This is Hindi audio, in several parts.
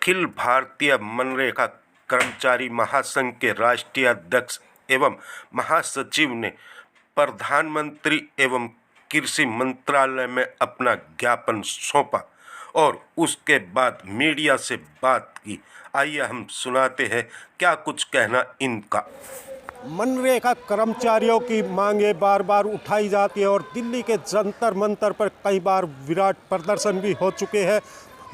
अखिल भारतीय मनरेगा कर्मचारी महासंघ के राष्ट्रीय अध्यक्ष एवं महासचिव ने प्रधानमंत्री एवं कृषि मंत्रालय में अपना ज्ञापन सौंपा और उसके बाद मीडिया से बात की। आइए हम सुनाते हैं क्या कुछ कहना इनका। मनरेगा कर्मचारियों की मांगे बार बार उठाई जाती है और दिल्ली के जंतर मंतर पर कई बार विराट प्रदर्शन भी हो चुके हैं,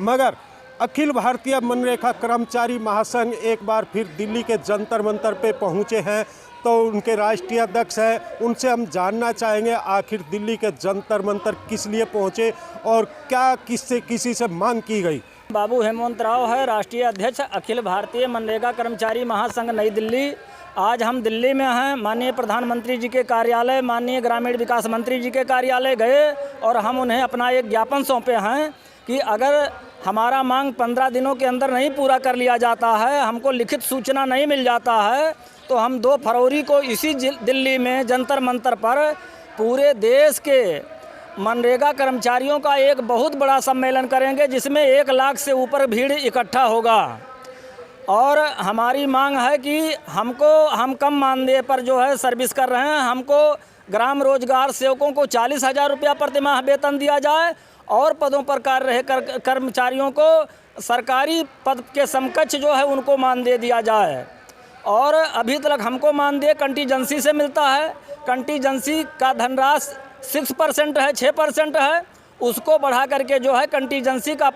मगर अखिल भारतीय मनरेगा कर्मचारी महासंघ एक बार फिर दिल्ली के जंतर मंतर पे पहुंचे हैं। तो उनके राष्ट्रीय अध्यक्ष हैं, उनसे हम जानना चाहेंगे आखिर दिल्ली के जंतर मंतर किस लिए पहुंचे और क्या किसी से मांग की गई। बाबू हेमंत राव है, राष्ट्रीय अध्यक्ष अखिल भारतीय मनरेगा कर्मचारी महासंघ नई दिल्ली। आज हम दिल्ली में हैं, माननीय प्रधानमंत्री जी के कार्यालय, माननीय ग्रामीण विकास मंत्री जी के कार्यालय गए और हम उन्हें अपना एक ज्ञापन सौंपे हैं कि अगर हमारा मांग 15 दिनों के अंदर नहीं पूरा कर लिया जाता है, हमको लिखित सूचना नहीं मिल जाता है, तो हम 2 फरवरी को इसी दिल्ली में जंतर मंतर पर पूरे देश के मनरेगा कर्मचारियों का एक बहुत बड़ा सम्मेलन करेंगे, जिसमें 1 लाख से ऊपर भीड़ इकट्ठा होगा। और हमारी मांग है कि हम कम मानदेय पर जो है सर्विस कर रहे हैं, हमको ग्राम रोजगार सेवकों को 40,000 रुपया प्रतिमाह वेतन दिया जाए और पदों पर कार्य रहे कर्मचारियों को सरकारी पद के समकक्ष जो है उनको मानदेय दिया जाए। और अभी तक हमको मानदेय कंटीजेंसी से मिलता है, कंटीजेंसी का धनराशि 6% है, 6% है, उसको बढ़ा करके जो है कंटीजेंसी का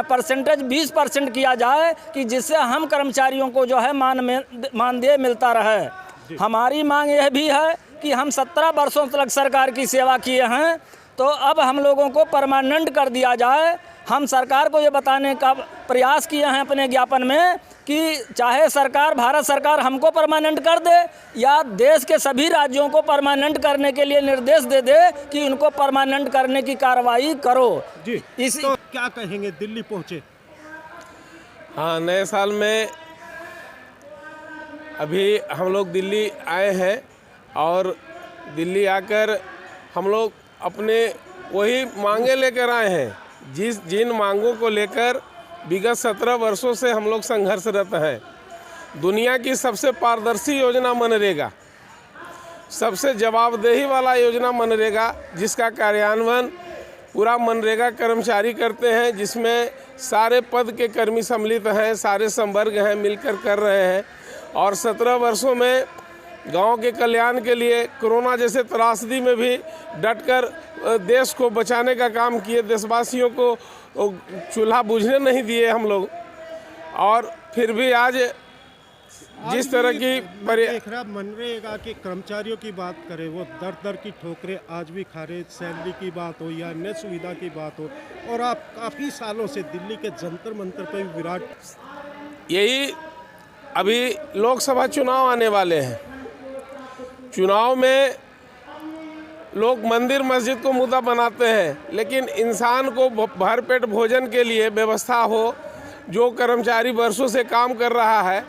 परसेंटेज 20% किया जाए कि जिससे हम कर्मचारियों को जो है मानदेय मिलता रहे। हमारी मांग यह भी है कि हम 17 वर्षों तक सरकार की सेवा किए हैं, तो अब हम लोगों को परमानेंट कर दिया जाए। हम सरकार को ये बताने का प्रयास किए हैं अपने ज्ञापन में कि चाहे सरकार, भारत सरकार हमको परमानेंट कर दे या देश के सभी राज्यों को परमानेंट करने के लिए निर्देश दे दे कि इनको परमानेंट करने की कार्रवाई करो। जी, इस तो क्या कहेंगे, दिल्ली पहुंचे? हाँ, नए साल में अभी हम लोग दिल्ली आए हैं और दिल्ली आकर हम लोग अपने वही मांगे लेकर आए हैं जिन मांगों को लेकर विगत 17 वर्षों से हम लोग संघर्षरत हैं। दुनिया की सबसे पारदर्शी योजना मनरेगा, सबसे जवाबदेही वाला योजना मनरेगा, जिसका कार्यान्वयन पूरा मनरेगा कर्मचारी करते हैं, जिसमें सारे पद के कर्मी सम्मिलित हैं, सारे संवर्ग हैं, मिलकर कर रहे हैं। और 17 वर्षों में गांव के कल्याण के लिए कोरोना जैसे त्रासदी में भी डटकर देश को बचाने का काम किए, देशवासियों को चूल्हा बुझने नहीं दिए हम लोग। और फिर भी आज जिस तरह की मनरेगा के कर्मचारियों की बात करें, वो दर की ठोकरें आज भी खा रहे, सैलरी की बात हो या अन्य सुविधा की बात हो, और आप काफ़ी सालों से दिल्ली के जंतर मंतर पर विराट, यही अभी लोकसभा चुनाव आने वाले हैं। चुनाव में लोग मंदिर मस्जिद को मुद्दा बनाते हैं, लेकिन इंसान को भरपेट भोजन के लिए व्यवस्था हो, जो कर्मचारी वर्षों से काम कर रहा है,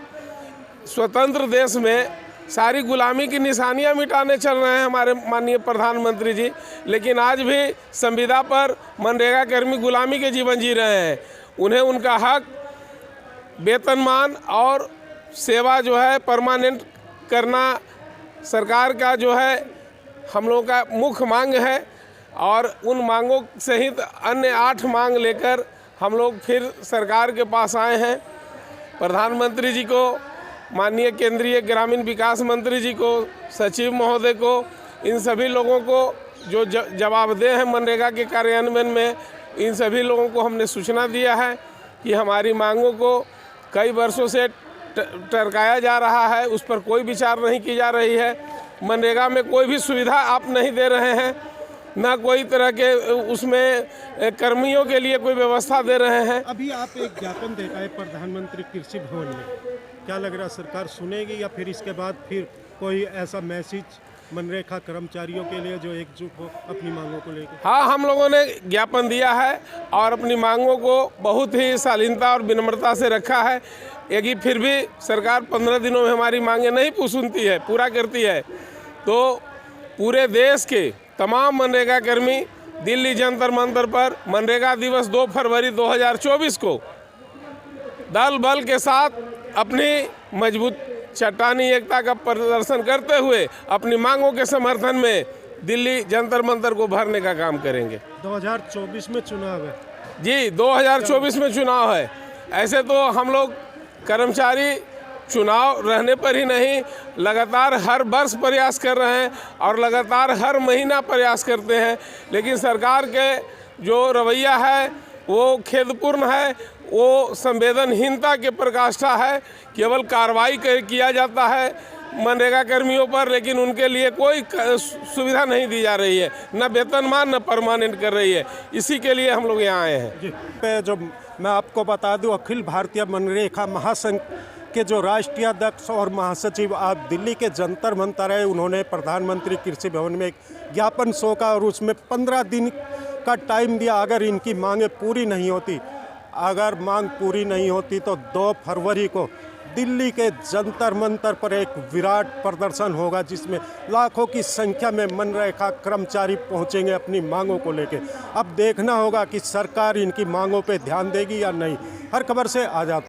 स्वतंत्र देश में सारी गुलामी की निशानियां मिटाने चल रहे हैं हमारे माननीय प्रधानमंत्री जी, लेकिन आज भी संविदा पर मनरेगा कर्मी गुलामी के जीवन जी रहे हैं। उन्हें उनका हक, वेतनमान और सेवा जो है परमानेंट करना सरकार का जो है हम लोगों का मुख्य मांग है। और उन मांगों सहित अन्य 8 मांग लेकर हम लोग फिर सरकार के पास आए हैं। प्रधानमंत्री जी को, माननीय केंद्रीय ग्रामीण विकास मंत्री जी को, सचिव महोदय को, इन सभी लोगों को जो जवाबदेह हैं मनरेगा के कार्यान्वयन में, इन सभी लोगों को हमने सूचना दिया है कि हमारी मांगों को कई वर्षों से टरकाया जा रहा है, उस पर कोई विचार नहीं की जा रही है। मनरेगा में कोई भी सुविधा आप नहीं दे रहे हैं, ना कोई तरह के उसमें कर्मियों के लिए कोई व्यवस्था दे रहे हैं। अभी आप एक ज्ञापन दे पाए प्रधानमंत्री कृषि भवन में, क्या लग रहा है सरकार सुनेगी या फिर इसके बाद फिर कोई ऐसा मैसेज मनरेगा कर्मचारियों के लिए जो एकजुट हो अपनी मांगों को लेकर? हाँ, हम लोगों ने ज्ञापन दिया है और अपनी मांगों को बहुत ही शालीनता और विनम्रता से रखा है। यदि फिर भी सरकार 15 दिनों में हमारी मांगें नहीं सुनती है, पूरा करती है, तो पूरे देश के तमाम मनरेगा कर्मी दिल्ली जंतर मंतर पर मनरेगा दिवस 2 फरवरी 2024 को दल बल के साथ अपनी मजबूत चट्टानी एकता का प्रदर्शन करते हुए अपनी मांगों के समर्थन में दिल्ली जंतर मंतर को भरने का काम करेंगे। 2024 में चुनाव है जी, 2024 में चुनाव है। ऐसे तो हम लोग कर्मचारी चुनाव रहने पर ही नहीं, लगातार हर वर्ष प्रयास कर रहे हैं और लगातार हर महीना प्रयास करते हैं, लेकिन सरकार के जो रवैया है वो खेदपूर्ण है, वो संवेदनहीनता के प्रकाष्ठा है। केवल कार्रवाई किया जाता है मनरेगा कर्मियों पर, लेकिन उनके लिए कोई सुविधा नहीं दी जा रही है, न वेतनमान न परमानेंट कर रही है। इसी के लिए हम लोग यहाँ आए हैं। जी, पे जो मैं आपको बता दूं, अखिल भारतीय मनरेगा महासंघ के जो राष्ट्रीय अध्यक्ष और महासचिव आज दिल्ली के जंतर मंतर है, उन्होंने प्रधानमंत्री कृषि भवन में एक ज्ञापन सौंपा और उसमें 15 दिन का टाइम दिया। अगर इनकी मांगें पूरी नहीं होती, अगर मांग पूरी नहीं होती तो 2 फरवरी को दिल्ली के जंतर मंतर पर एक विराट प्रदर्शन होगा, जिसमें लाखों की संख्या में मनरेगा कर्मचारी पहुंचेंगे अपनी मांगों को लेकर। अब देखना होगा कि सरकार इनकी मांगों पे ध्यान देगी या नहीं। हर खबर से आजाद।